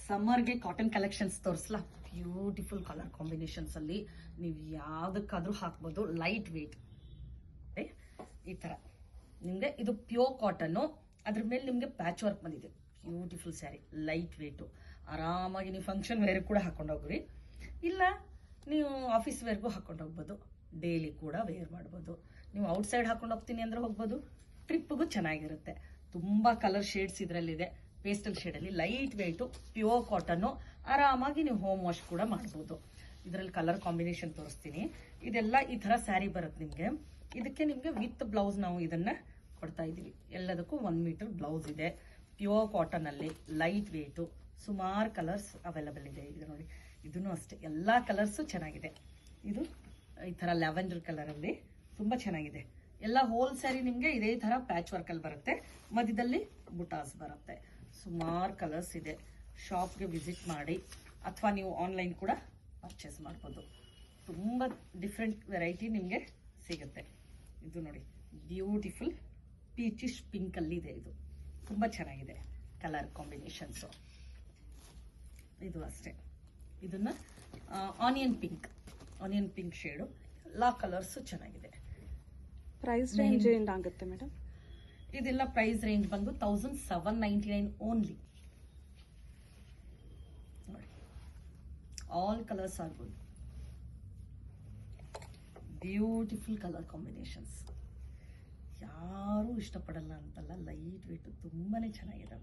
ಸಮ್ಮರ್ಗೆ cotton collections ತೋರಿಸ್ಲಾ. Beautiful colour combinations ಅಲ್ಲಿ ನೀವು ಯಾವ್ದಕ್ಕಾದ್ರೂ ಹಾಕ್ಬೋದು. ಲೈಟ್ ವೇಟ್ ಈ ತರ ನಿಮ್ಗೆ ಇದು ಪ್ಯೂರ್ ಕಾಟನ್, ಅದ್ರ ಮೇಲೆ ನಿಮ್ಗೆ ಪ್ಯಾಚ್ ವರ್ಕ್ ಬಂದಿದೆ. ಬ್ಯೂಟಿಫುಲ್ ಸ್ಯಾರಿ, ಲೈಟ್ ವೇಟು, ಆರಾಮಾಗಿ ನೀವು ಫಂಕ್ಷನ್ ವೇರ್ ಕೂಡ ಹಾಕೊಂಡೋಗ್ರಿ, ಇಲ್ಲ ನೀವು ಆಫೀಸ್ ವೇರ್ಗೂ ಹಾಕೊಂಡೋಗ್ಬೋದು, ಡೈಲಿ ಕೂಡ ವೇರ್ ಮಾಡ್ಬೋದು. ನೀವು ಔಟ್ಸೈಡ್ ಹಾಕೊಂಡು ಹೋಗ್ತೀನಿ ಅಂದ್ರೆ ಹೋಗ್ಬೋದು, ಟ್ರಿಪ್ಗೂ ಚೆನ್ನಾಗಿರುತ್ತೆ. ತುಂಬಾ ಕಲರ್ ಶೇಡ್ಸ್ ಇದರಲ್ಲಿದೆ. ಪೇಸ್ಟಲ್ ಶೇಡಲ್ಲಿ ಲೈಟ್ ವೇಟು, ಪ್ಯೂರ್ ಕಾಟನ್ನು, ಆರಾಮಾಗಿ ನೀವು ಹೋಮ್ ವಾಶ್ ಕೂಡ ಮಾಡ್ಬೋದು. ಇದರಲ್ಲಿ ಕಲರ್ ಕಾಂಬಿನೇಷನ್ ತೋರಿಸ್ತೀನಿ. ಇದೆಲ್ಲ ಈ ತರ ಸ್ಯಾರಿ ಬರುತ್ತೆ ನಿಮ್ಗೆ. ಇದಕ್ಕೆ ನಿಮ್ಗೆ ವಿತ್ ಬ್ಲೌಸ್ ನಾವು ಇದನ್ನ ಕೊಡ್ತಾ ಇದೀವಿ. ಎಲ್ಲದಕ್ಕೂ 1 ಮೀಟರ್ ಬ್ಲೌಸ್ ಇದೆ. ಪ್ಯೂರ್ ಕಾಟನ್ ಅಲ್ಲಿ ಲೈಟ್ ವೇಟು, ಸುಮಾರು ಕಲರ್ಸ್ ಅವೈಲಬಲ್ ಇದೆ. ಇದು ನೋಡಿ, ಇದನ್ನು ಅಷ್ಟೇ ಎಲ್ಲಾ ಕಲರ್ಸ್ ಚೆನ್ನಾಗಿದೆ. ಇದು ಈ ತರ ಲ್ಯಾವೆಂಡರ್ ಕಲರ್ ಅಲ್ಲಿ ತುಂಬಾ ಚೆನ್ನಾಗಿದೆ. ಎಲ್ಲ ಹೋಲ್ ಸ್ಯಾರಿ ನಿಮ್ಗೆ ಇದೇ ತರ ಪ್ಯಾಚ್ ವರ್ಕ್ ಅಲ್ಲಿ ಬರುತ್ತೆ. ಮಧ್ಯದಲ್ಲಿ ಬುಟಾಸ್ ಬರುತ್ತೆ. ಸುಮಾರು ಕಲರ್ಸ್ ಇದೆ. ಶಾಪ್ಗೆ ವಿಸಿಟ್ ಮಾಡಿ ಅಥವಾ ನೀವು ಆನ್ಲೈನ್ ಕೂಡ ಪರ್ಚೇಸ್ ಮಾಡ್ಬೋದು. ತುಂಬಾ ಡಿಫ್ರೆಂಟ್ ವೆರೈಟಿ ನಿಮ್ಗೆ ಸಿಗುತ್ತೆ. ಇದು ನೋಡಿ, ಬ್ಯೂಟಿಫುಲ್ ಪೀಚಿಶ್ ಪಿಂಕ್ ಅಲ್ಲಿ ಇದೆ. ಇದು ತುಂಬಾ ಚೆನ್ನಾಗಿದೆ ಕಲರ್ ಕಾಂಬಿನೇಷನ್ಸ್. ಇದು ಅಷ್ಟೇ, ಇದನ್ನ ಆನಿಯನ್ ಪಿಂಕ್ ಶೇಡು. ಎಲ್ಲಾ ಕಲರ್ಸ್ ಚೆನ್ನಾಗಿದೆ. ಪ್ರೈಸ್ ರೇಂಜ್ ಏನಾಗುತ್ತೆ ಮೇಡಮ್? ಇದೆಲ್ಲ ಪ್ರೈಸ್ ರೇಂಜ್ ಬಂದು 1799 ಓನ್ಲಿ. ನೋಡಿ, ಆಲ್ ಕಲರ್ಸ್ ಆಗ್ಬೋದು. ಬ್ಯೂಟಿಫುಲ್ ಕಲರ್ ಕಾಂಬಿನೇಷನ್ಸ್, ಯಾರು ಇಷ್ಟಪಡಲ್ಲ ಅಂತಲ್ಲ. ಲೈಟ್ ವೇಟ್ ತುಂಬಾನೇ ಚೆನ್ನಾಗಿದೆ.